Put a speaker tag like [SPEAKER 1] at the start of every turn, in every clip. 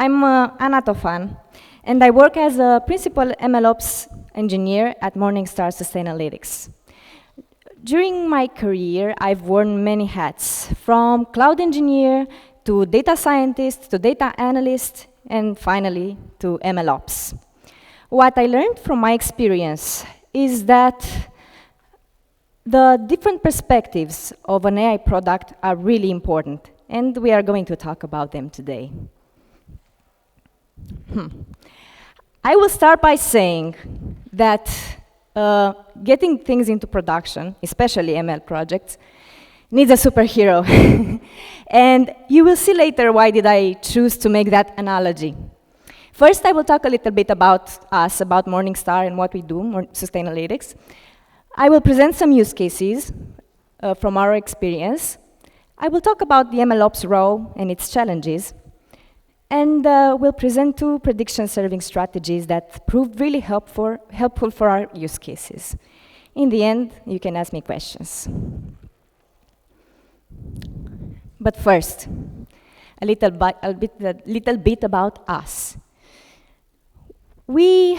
[SPEAKER 1] I'm Anna Tofan, and I work as a principal MLOps engineer at Morningstar Sustainalytics. During my career, I've worn many hats, from cloud engineer to data scientist to data analyst, and finally to MLOps. What I learned from my experience is that the different perspectives of an AI product are really important, and we are going to talk about them today. I will start by saying that getting things into production, especially ML projects, needs a superhero. And you will see later why did I choose to make that analogy. First, I will talk a little bit about us, about Morningstar and what we do, Sustainalytics. I will present some use cases from our experience. I will talk about the MLOps role and its challenges. And we'll present two prediction-serving strategies that proved really helpful for our use cases. In the end, you can ask me questions. But first, a little bit about us. We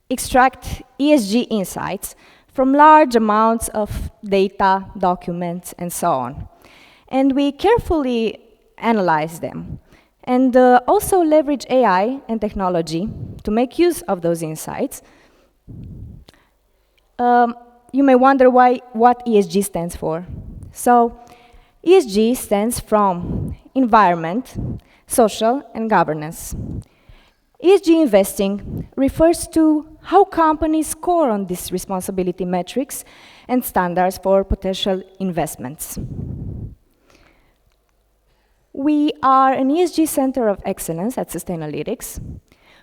[SPEAKER 1] extract ESG insights from large amounts of data, documents, and so on. And we carefully analyze them. And also leverage AI and technology to make use of those insights. You may wonder what ESG stands for. So ESG stands from environment, social, and governance. ESG investing refers to how companies score on these responsibility metrics and standards for potential investments. We are an ESG Center of Excellence at Sustainalytics.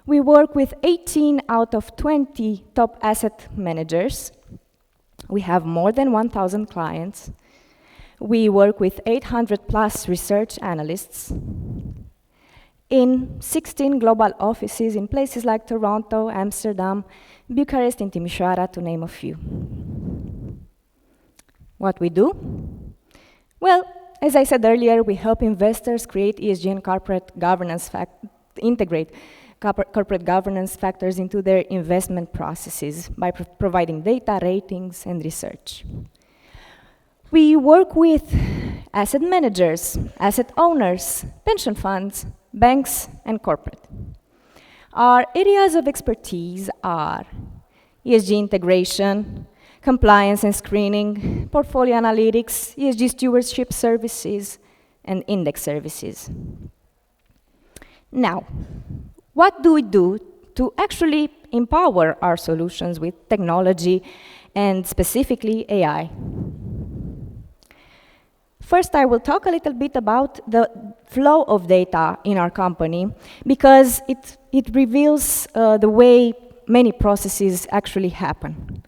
[SPEAKER 1] We work with 18 out of 20 top asset managers. We have more than 1,000 clients. We work with 800 plus research analysts in 16 global offices in places like Toronto, Amsterdam, Bucharest, and Timișoara, to name a few. What we do? Well, as I said earlier, we help investors create ESG and corporate governance integrate corporate governance factors into their investment processes by providing data, ratings, and research. We work with asset managers, asset owners, pension funds, banks, and corporate. Our areas of expertise are ESG integration, compliance and screening, portfolio analytics, ESG stewardship services, and index services. Now, what do we do to actually empower our solutions with technology and specifically AI? First, I will talk a little bit about the flow of data in our company because it reveals the way many processes actually happen.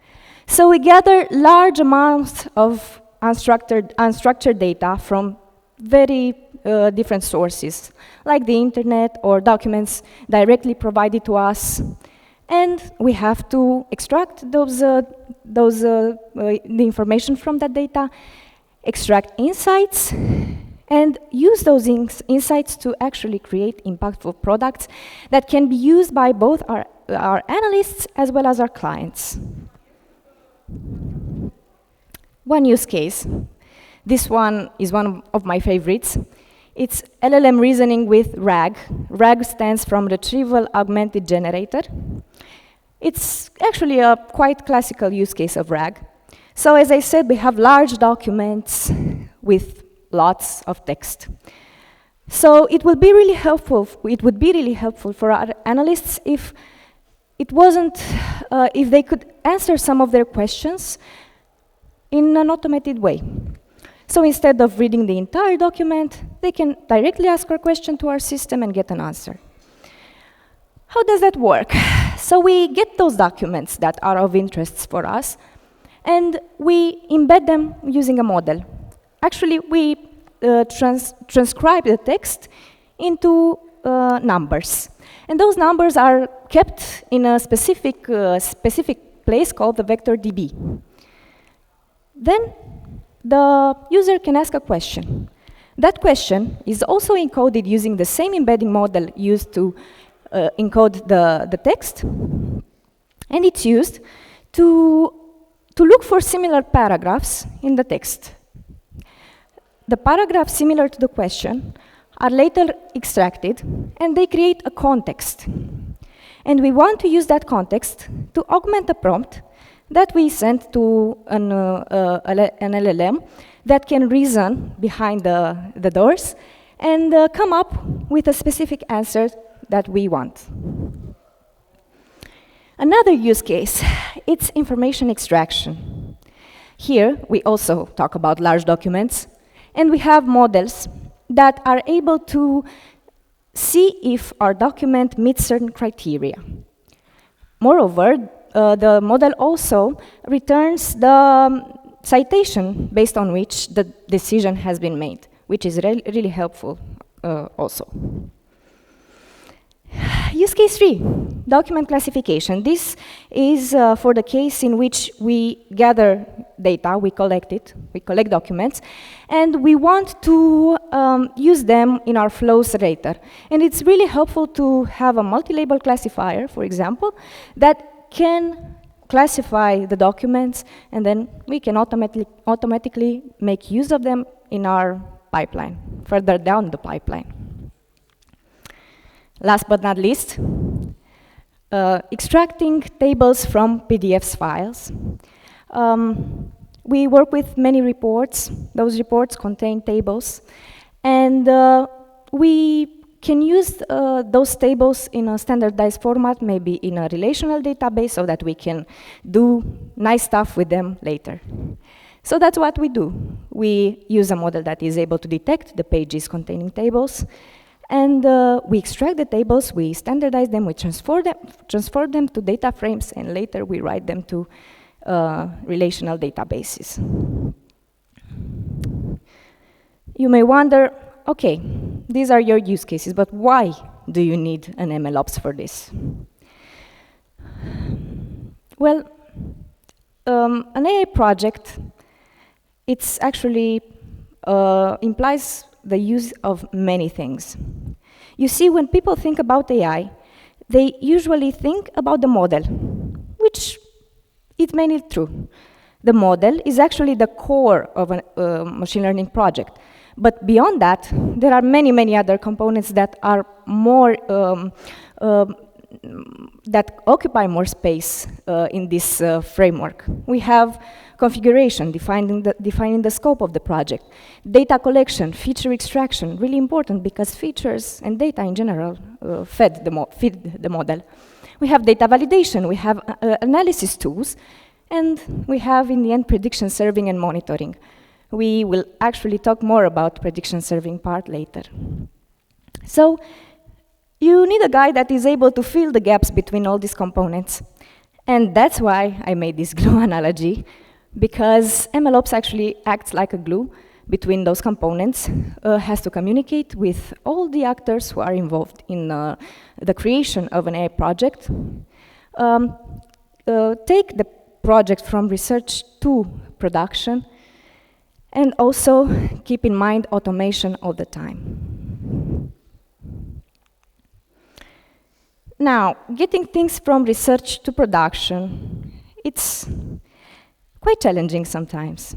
[SPEAKER 1] So we gather large amounts of unstructured data from very different sources, like the internet or documents directly provided to us. And we have to extract the information from that data, extract insights, and use those insights to actually create impactful products that can be used by both our analysts as well as our clients. One use case, this one is one of my favorites. It's LLM reasoning with RAG. RAG stands from Retrieval Augmented Generator. It's actually a quite classical use case of RAG. So as I said, we have large documents with lots of text. So it would be really helpful for our analysts if if they could answer some of their questions in an automated way. So instead of reading the entire document, they can directly ask a question to our system and get an answer. How does that work? So we get those documents that are of interest for us, and we embed them using a model. Actually, we transcribe the text into numbers. And those numbers are kept in a specific place called the vector DB. Then the user can ask a question. That question is also encoded using the same embedding model used to encode the text, and it's used to look for similar paragraphs in the text. The paragraphs similar to the question are later extracted, and they create a context. And we want to use that context to augment the prompt that we send to an LLM that can reason behind the doors and come up with a specific answer that we want. Another use case, it's information extraction. Here, we also talk about large documents, and we have models that are able to see if our document meets certain criteria. Moreover, the model also returns the citation based on which the decision has been made, which is really helpful also. Use case 3, document classification. This is for the case in which we gather data, we collect documents, and we want to use them in our flows later. And it's really helpful to have a multi-label classifier, for example, that can classify the documents, and then we can automatically make use of them in our pipeline, further down the pipeline. Last but not least, extracting tables from PDFs files. We work with many reports. Those reports contain tables, and we can use those tables in a standardized format, maybe in a relational database, so that we can do nice stuff with them later. So that's what we do. We use a model that is able to detect the pages containing tables, and we extract the tables, we standardize them, we transfer them to data frames, and later we write them to relational databases. You may wonder, okay, these are your use cases, but why do you need an MLOps for this? Well, an AI project, it's actually implies the use of many things. You see, when people think about AI, they usually think about the model, which is mainly true. The model is actually the core of a machine learning project. But beyond that, there are many, many other components that are more, that occupy more space in this framework. We have configuration, defining the scope of the project. Data collection, feature extraction, really important because features and data in general feed the model. We have data validation, we have analysis tools, and we have, in the end, prediction serving and monitoring. We will actually talk more about prediction serving part later. So you need a guy that is able to fill the gaps between all these components. And that's why I made this glue analogy, because MLOps actually acts like a glue between those components, has to communicate with all the actors who are involved in the creation of an AI project, take the project from research to production, and also keep in mind automation all the time. Now, getting things from research to production, it's quite challenging sometimes,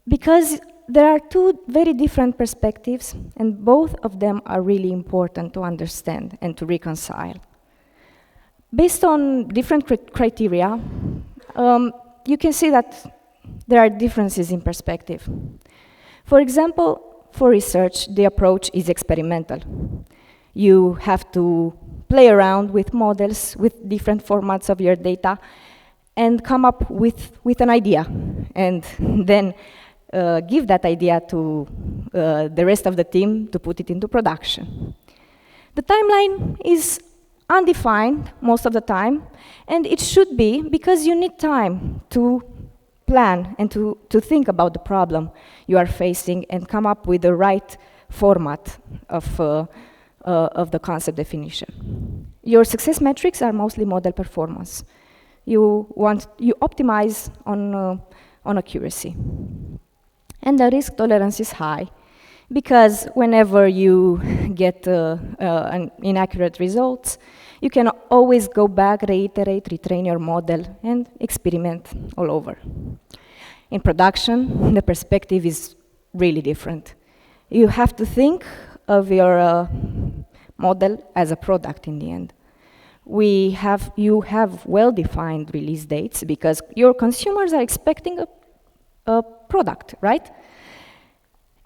[SPEAKER 1] because there are two very different perspectives, and both of them are really important to understand and to reconcile. Based on different criteria, you can see that there are differences in perspective. For example, for research, the approach is experimental. You have to play around with models, with different formats of your data, and come up with an idea, and then give that idea to the rest of the team to put it into production. The timeline is undefined most of the time, and it should be, because you need time to plan and to think about the problem you are facing and come up with the right format of the concept definition. Your success metrics are mostly model performance. You optimize on accuracy. And the risk tolerance is high, because whenever you get an inaccurate results, you can always go back, reiterate, retrain your model, and experiment all over. In production, the perspective is really different. You have to think of your model as a product in the end. You have well-defined release dates because your consumers are expecting a product, right?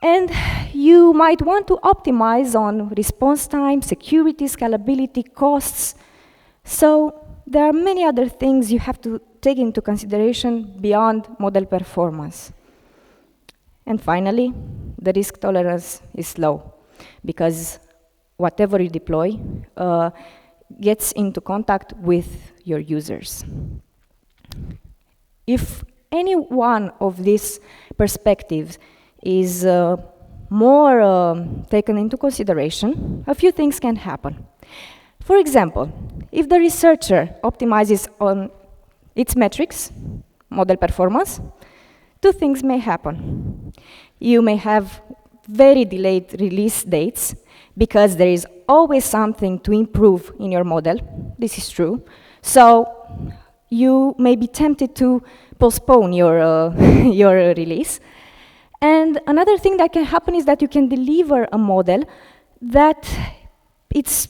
[SPEAKER 1] And you might want to optimize on response time, security, scalability, costs. So there are many other things you have to take into consideration beyond model performance. And finally, the risk tolerance is low because whatever you deploy gets into contact with your users. If any one of these perspectives is more taken into consideration, a few things can happen. For example, if the researcher optimizes on its metrics, model performance, two things may happen. You may have very delayed release dates because there is always something to improve in your model. This is true. So you may be tempted to postpone your, your release. And another thing that can happen is that you can deliver a model that it's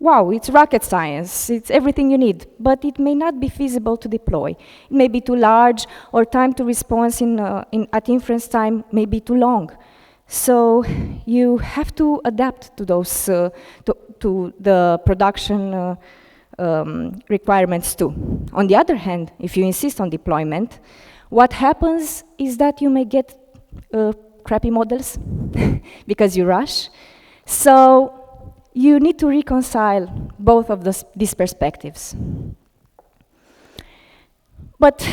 [SPEAKER 1] rocket science, it's everything you need, but it may not be feasible to deploy. It may be too large, or time to response at inference time may be too long. So you have to adapt to those, to the production requirements too. On the other hand, if you insist on deployment, what happens is that you may get crappy models because you rush. So you need to reconcile both of these perspectives. But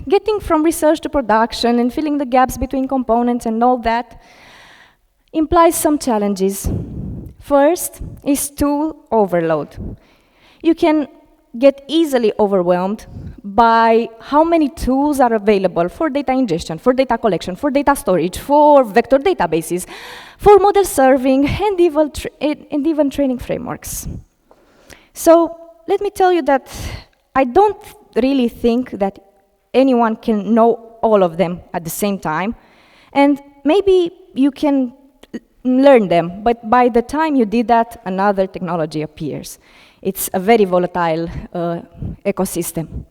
[SPEAKER 1] getting from research to production and filling the gaps between components and all that implies some challenges. First is tool overload. You can get easily overwhelmed by how many tools are available for data ingestion, for data collection, for data storage, for vector databases, for model serving, and even training frameworks. So let me tell you that I don't really think that anyone can know all of them at the same time. And maybe you can learn them, but by the time you did that, another technology appears. It's a very volatile ecosystem.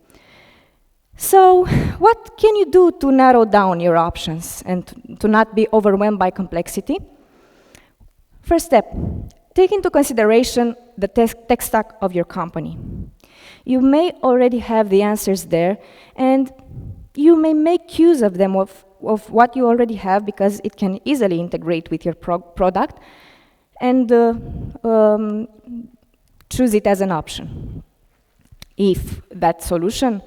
[SPEAKER 1] So what can you do to narrow down your options and to not be overwhelmed by complexity? First step, take into consideration the tech stack of your company. You may already have the answers there, and you may make use of them of what you already have because it can easily integrate with your product and choose it as an option. If that solution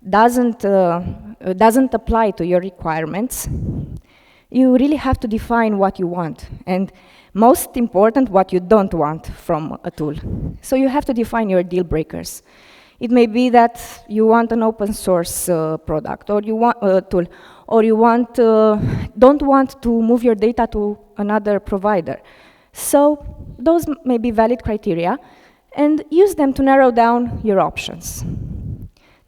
[SPEAKER 1] doesn't apply to your requirements, you really have to define what you want, and most important, what you don't want from a tool. So you have to define your deal breakers. It may be that you want an open source product, or you want a tool, or you don't want to move your data to another provider. So those may be valid criteria, and use them to narrow down your options.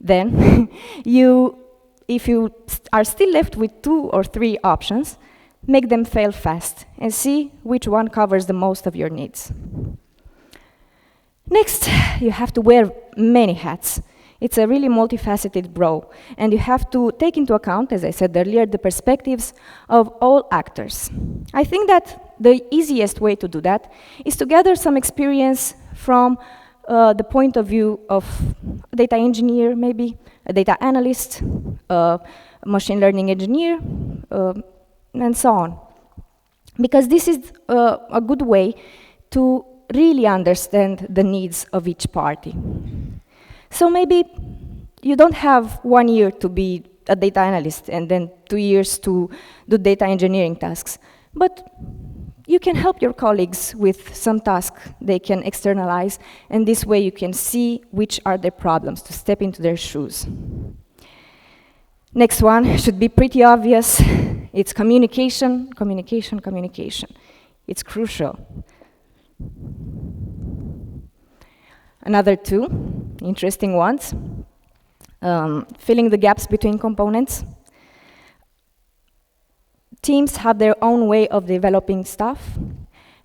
[SPEAKER 1] Then, if you are still left with 2 or 3 options, make them fail fast and see which one covers the most of your needs. Next, you have to wear many hats. It's a really multifaceted role, and you have to take into account, as I said earlier, the perspectives of all actors. I think that the easiest way to do that is to gather some experience from the point of view of a data engineer, maybe, a data analyst, a machine learning engineer, and so on. Because this is a good way to really understand the needs of each party. So maybe you don't have 1 year to be a data analyst and then 2 years to do data engineering tasks, but you can help your colleagues with some tasks they can externalize, and this way you can see which are their problems to step into their shoes. Next one should be pretty obvious. It's communication, communication, communication. It's crucial. Another two interesting ones, filling the gaps between components. Teams have their own way of developing stuff,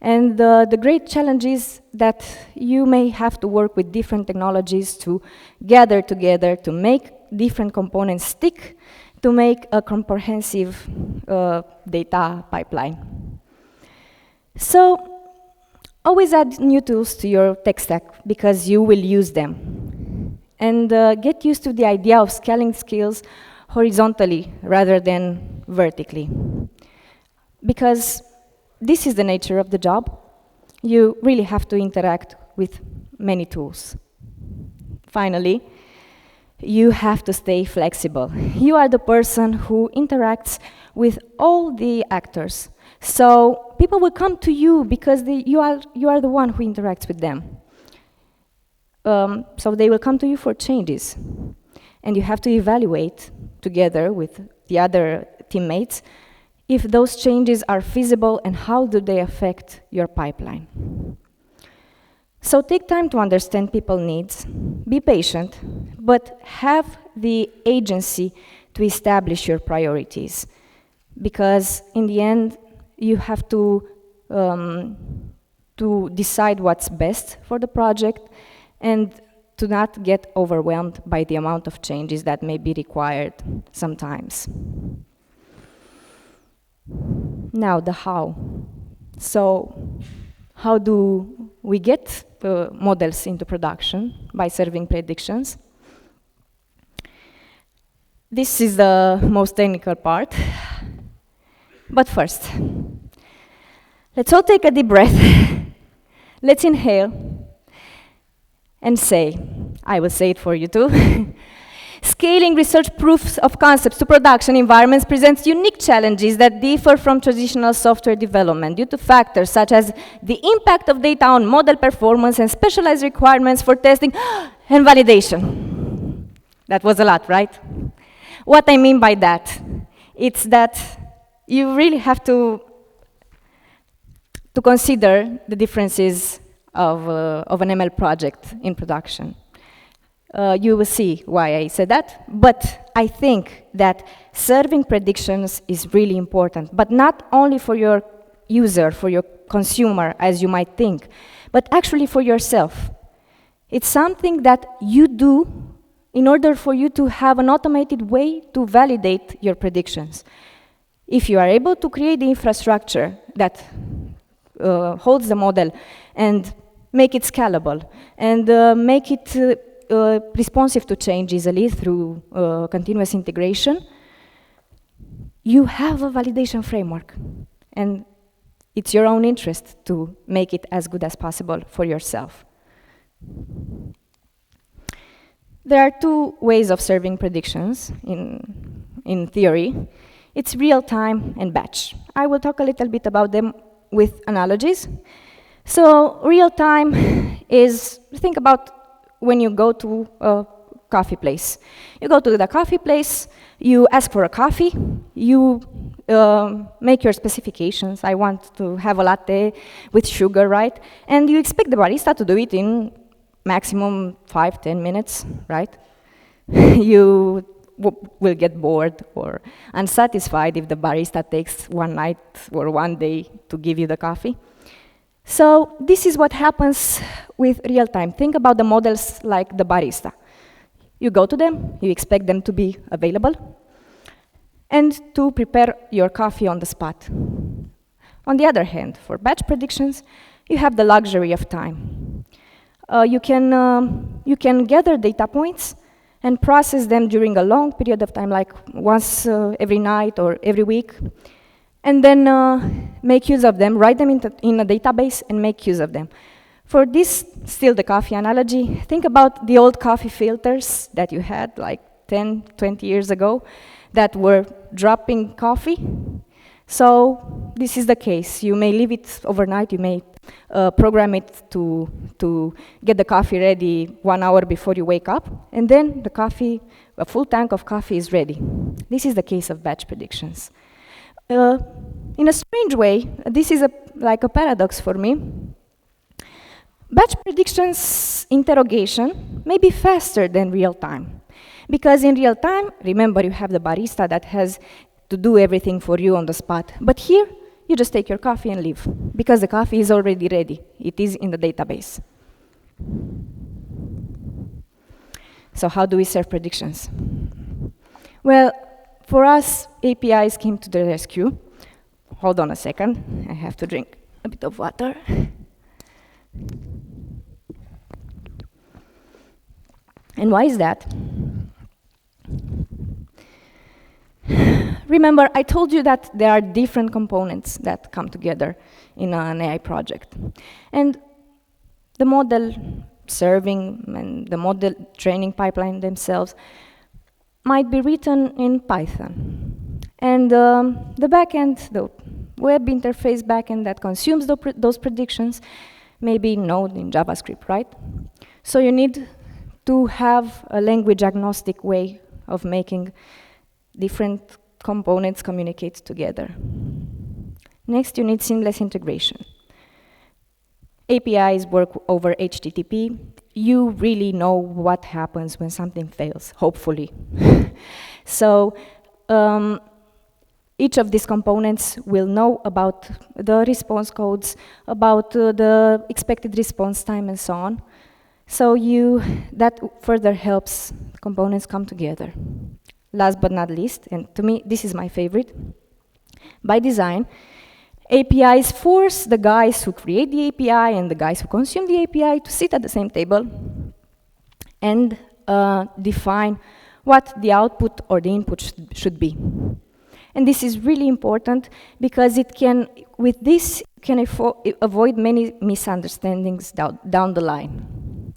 [SPEAKER 1] and the great challenge is that you may have to work with different technologies to gather together, to make different components stick, to make a comprehensive data pipeline. So, always add new tools to your tech stack because you will use them. And get used to the idea of scaling skills horizontally rather than vertically. Because this is the nature of the job. You really have to interact with many tools. Finally, you have to stay flexible. You are the person who interacts with all the actors. So people will come to you because you are the one who interacts with them. So they will come to you for changes. And you have to evaluate together with the other teammates if those changes are feasible and how do they affect your pipeline. So take time to understand people's needs, be patient, but have the agency to establish your priorities. Because in the end, you have to decide what's best for the project and to not get overwhelmed by the amount of changes that may be required sometimes. Now, the how. So, how do we get models into production? By serving predictions. This is the most technical part. But first, let's all take a deep breath. Let's inhale and say, I will say it for you too. Scaling research proofs of concepts to production environments presents unique challenges that differ from traditional software development due to factors such as the impact of data on model performance and specialized requirements for testing and validation. That was a lot, right? What I mean by that, it's that you really have to consider the differences of an ML project in production. You will see why I said that, but I think that serving predictions is really important, but not only for your user, for your consumer, as you might think, but actually for yourself. It's something that you do in order for you to have an automated way to validate your predictions. If you are able to create the infrastructure that holds the model and make it scalable and make it responsive to change easily through continuous integration, you have a validation framework. And it's your own interest to make it as good as possible for yourself. There are two ways of serving predictions in theory. It's real-time and batch. I will talk a little bit about them with analogies. So real-time is, think about when you go to a coffee place. You go to the coffee place, you ask for a coffee, you make your specifications. I want to have a latte with sugar, right? And you expect the barista to do it in maximum 5-10 minutes, right? You will get bored or unsatisfied if the barista takes one night or one day to give you the coffee. So this is what happens with real-time. Think about the models like the barista. You go to them, you expect them to be available, and to prepare your coffee on the spot. On the other hand, for batch predictions, you have the luxury of time. You can gather data points and process them during a long period of time, like once every night or every week, and then make use of them, write them in a database and make use of them. For this, still the coffee analogy, think about the old coffee filters that you had like 10, 20 years ago that were dropping coffee. So this is the case. You may leave it overnight, you may program it to get the coffee ready 1 hour before you wake up, and then the coffee, a full tank of coffee is ready. This is the case of batch predictions. in a strange way, this is like a paradox for me. Batch predictions interrogation may be faster than real time. Because in real time, remember, you have the barista that has to do everything for you on the spot. But here, you just take your coffee and leave, because the coffee is already ready. It is in the database. So how do we serve predictions? Well, for us, APIs came to the rescue. Hold on a second. I have to drink a bit of water. And why is that? Remember, I told you that there are different components that come together in an AI project. And the model serving and the model training pipeline themselves might be written in Python. And the backend, the web interface backend that consumes those predictions, may be Node in JavaScript, right? So you need to have a language agnostic way of making different components communicate together. Next, you need seamless integration. APIs work over HTTP. You really know what happens when something fails, hopefully. So each of these components will know about the response codes, about the expected response time, and so on. So that further helps components come together. Last but not least, and to me, this is my favorite, by design, APIs force the guys who create the API and the guys who consume the API to sit at the same table and define what the output or the input should be. And this is really important because with this, you can avoid many misunderstandings down the line.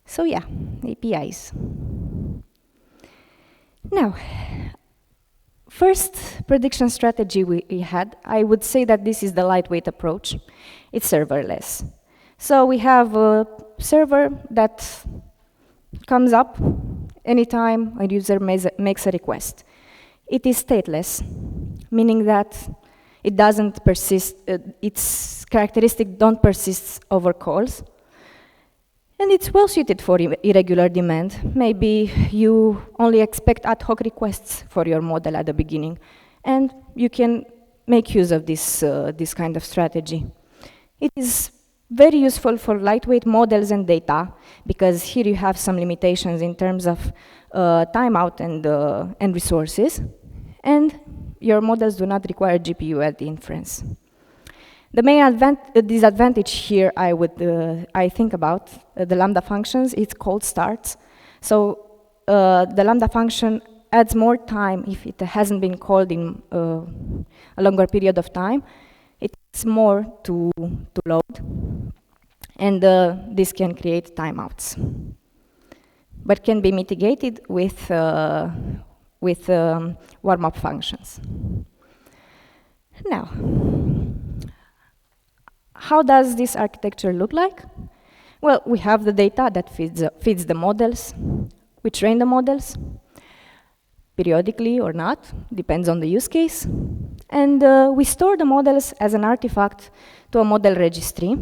[SPEAKER 1] So yeah, APIs. Now, first prediction strategy we had, I would say that this is the lightweight approach. It's serverless. So we have a server that comes up anytime a user makes a request. It is stateless, meaning that it doesn't persist, its characteristics don't persist over calls. And it's well suited for irregular demand. Maybe you only expect ad hoc requests for your model at the beginning, and you can make use of this kind of strategy. It is very useful for lightweight models and data, because here you have some limitations in terms of timeout and resources, and your models do not require GPU at the inference. The main disadvantage here I think about the Lambda functions, it's cold starts. So the Lambda function adds more time if it hasn't been called in a longer period of time. It's more to load. And this can create timeouts, but can be mitigated with warm-up functions. Now, how does this architecture look like? Well, we have the data that feeds the models. We train the models, periodically or not, depends on the use case. And we store the models as an artifact to a model registry.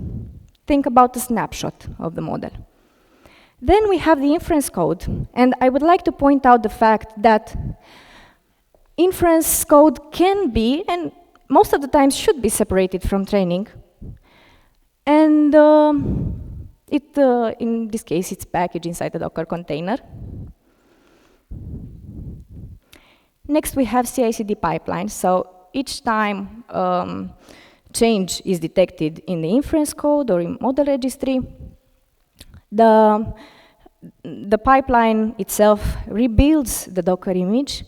[SPEAKER 1] Think about a snapshot of the model. Then we have the inference code. And I would like to point out the fact that inference code can be, and most of the times should be, separated from training. And in this case, it's packaged inside a Docker container. Next, we have CI/CD pipelines. So each time change is detected in the inference code or in model registry, the pipeline itself rebuilds the Docker image.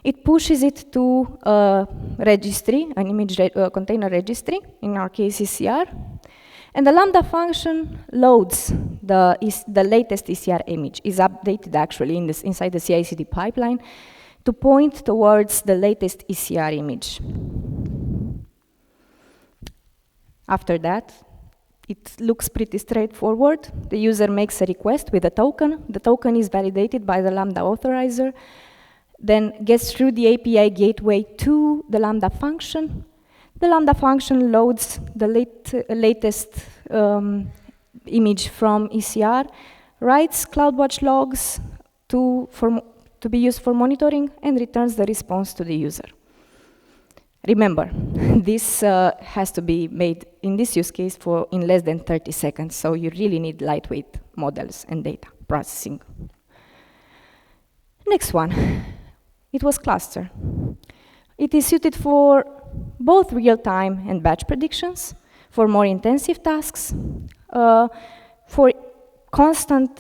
[SPEAKER 1] It pushes it to a registry, an image container registry, in our case ECR. And the Lambda function loads the latest ECR image, is updated actually inside the CI/CD pipeline to point towards the latest ECR image. After that, it looks pretty straightforward. The user makes a request with a token. The token is validated by the Lambda authorizer. then gets through the API gateway to the Lambda function. The Lambda function loads the latest image from ECR, writes CloudWatch logs to be used for monitoring, and returns the response to the user. Remember, this has to be made in this use case in less than 30 seconds, so you really need lightweight models and data processing. Next one, it was cluster. It is suited for both real-time and batch predictions, for more intensive tasks, for constant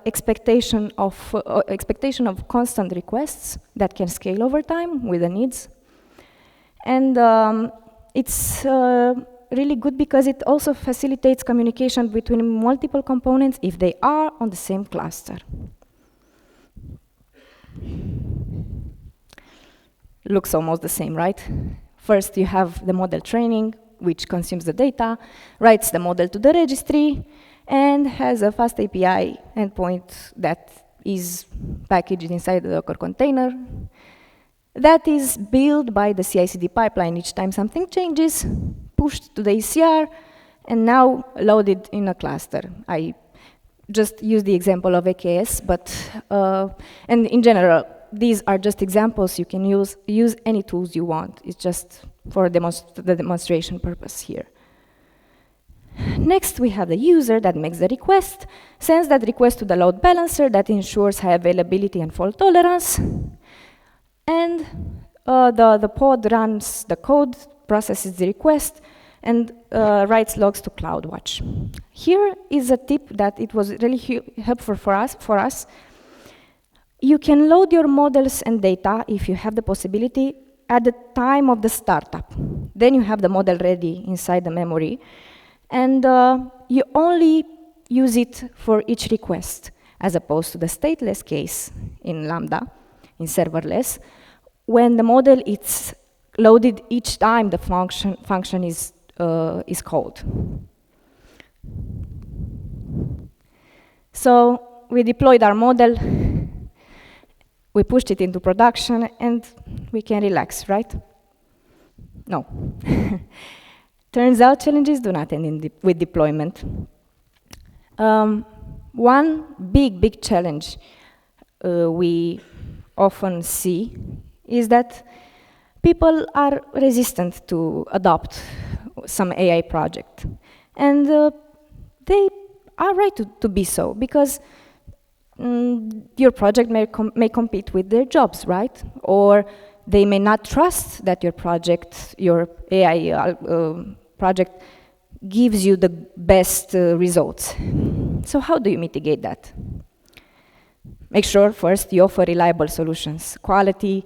[SPEAKER 1] expectation of constant requests that can scale over time with the needs. And it's really good because it also facilitates communication between multiple components if they are on the same cluster. Looks almost the same, right? First, you have the model training, which consumes the data, writes the model to the registry, and has a fast API endpoint that is packaged inside the Docker container. That is built by the CI/CD pipeline each time something changes, pushed to the ECR, and now loaded in a cluster. I just use the example of AKS, but and in general, these are just examples. You can use any tools you want. It's just for the demonstration purpose here. Next, we have the user that makes the request, sends that request to the load balancer that ensures high availability and fault tolerance. And the pod runs the code, processes the request, and writes logs to CloudWatch. Here is a tip that it was really helpful for us. You can load your models and data, if you have the possibility, at the time of the startup. Then you have the model ready inside the memory, and you only use it for each request, as opposed to the stateless case in Lambda, in serverless, when the model is loaded each time the function is called. So we deployed our model, we pushed it into production, and we can relax, right? No. Turns out challenges do not end with deployment. One big challenge we often see is that people are resistant to adopt some AI project. And they are right to be so, because your project may compete with their jobs, right? Or they may not trust that your AI project gives you the best results. So how do you mitigate that? Make sure first you offer reliable solutions. Quality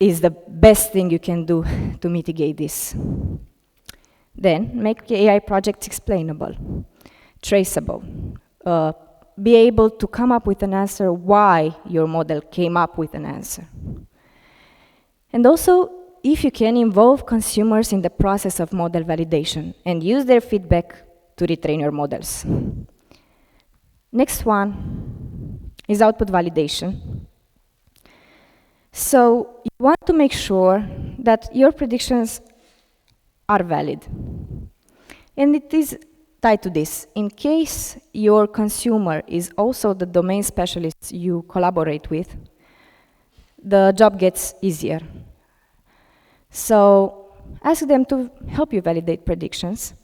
[SPEAKER 1] is the best thing you can do to mitigate this. Then make AI projects explainable, traceable. Be able to come up with an answer why your model came up with an answer. And also, if you can, involve consumers in the process of model validation and use their feedback to retrain your models. Next one is output validation. So you want to make sure that your predictions are valid. And it is tied to this. In case your consumer is also the domain specialist you collaborate with, the job gets easier. So ask them to help you validate predictions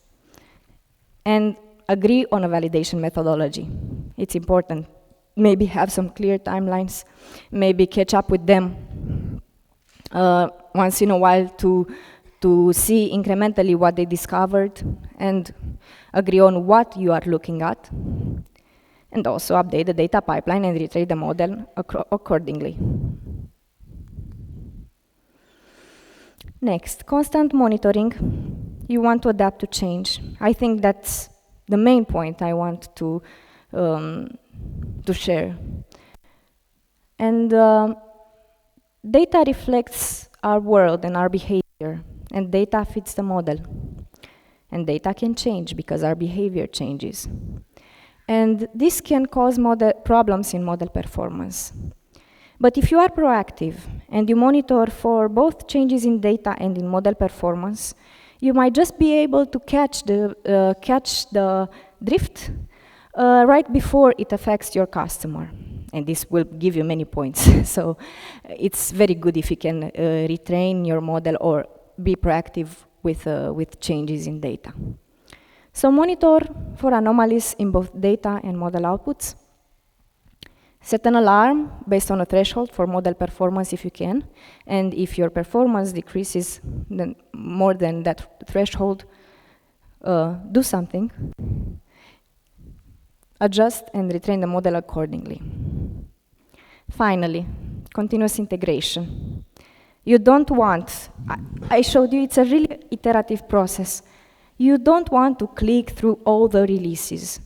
[SPEAKER 1] and agree on a validation methodology. It's important. Maybe have some clear timelines, maybe catch up with them once in a while to see incrementally what they discovered and agree on what you are looking at, and also update the data pipeline and retrain the model accordingly. Next, constant monitoring. You want to adapt to change. I think that's the main point I want to share. And data reflects our world and our behavior, and data fits the model. And data can change because our behavior changes. And this can cause problems in model performance. But if you are proactive and you monitor for both changes in data and in model performance, you might just be able to catch the drift right before it affects your customer. And this will give you many points. So it's very good if you can retrain your model or be proactive with changes in data. So monitor for anomalies in both data and model outputs. Set an alarm based on a threshold for model performance if you can. And if your performance decreases more than that threshold, do something. Adjust and retrain the model accordingly. Finally, continuous integration. You don't want, I showed you, it's a really iterative process. You don't want to click through all the releases.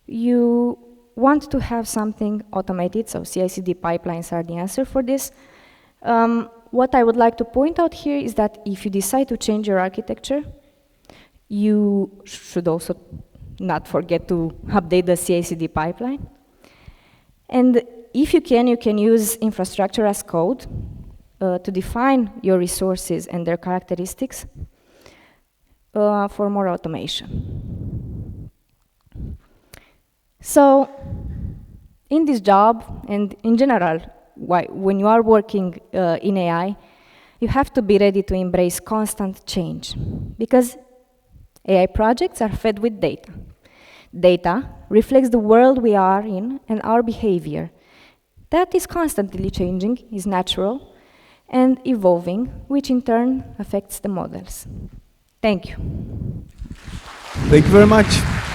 [SPEAKER 1] You want to have something automated, so CI/CD pipelines are the answer for this. What I would like to point out here is that if you decide to change your architecture, you should also not forget to update the CI/CD pipeline. And if you can use infrastructure as code to define your resources and their characteristics for more automation. So, in this job, and in general, when you are working in AI, you have to be ready to embrace constant change, because AI projects are fed with data. Data reflects the world we are in and our behavior. That is constantly changing, is natural, and evolving, which in turn affects the models. Thank you.
[SPEAKER 2] Thank you very much.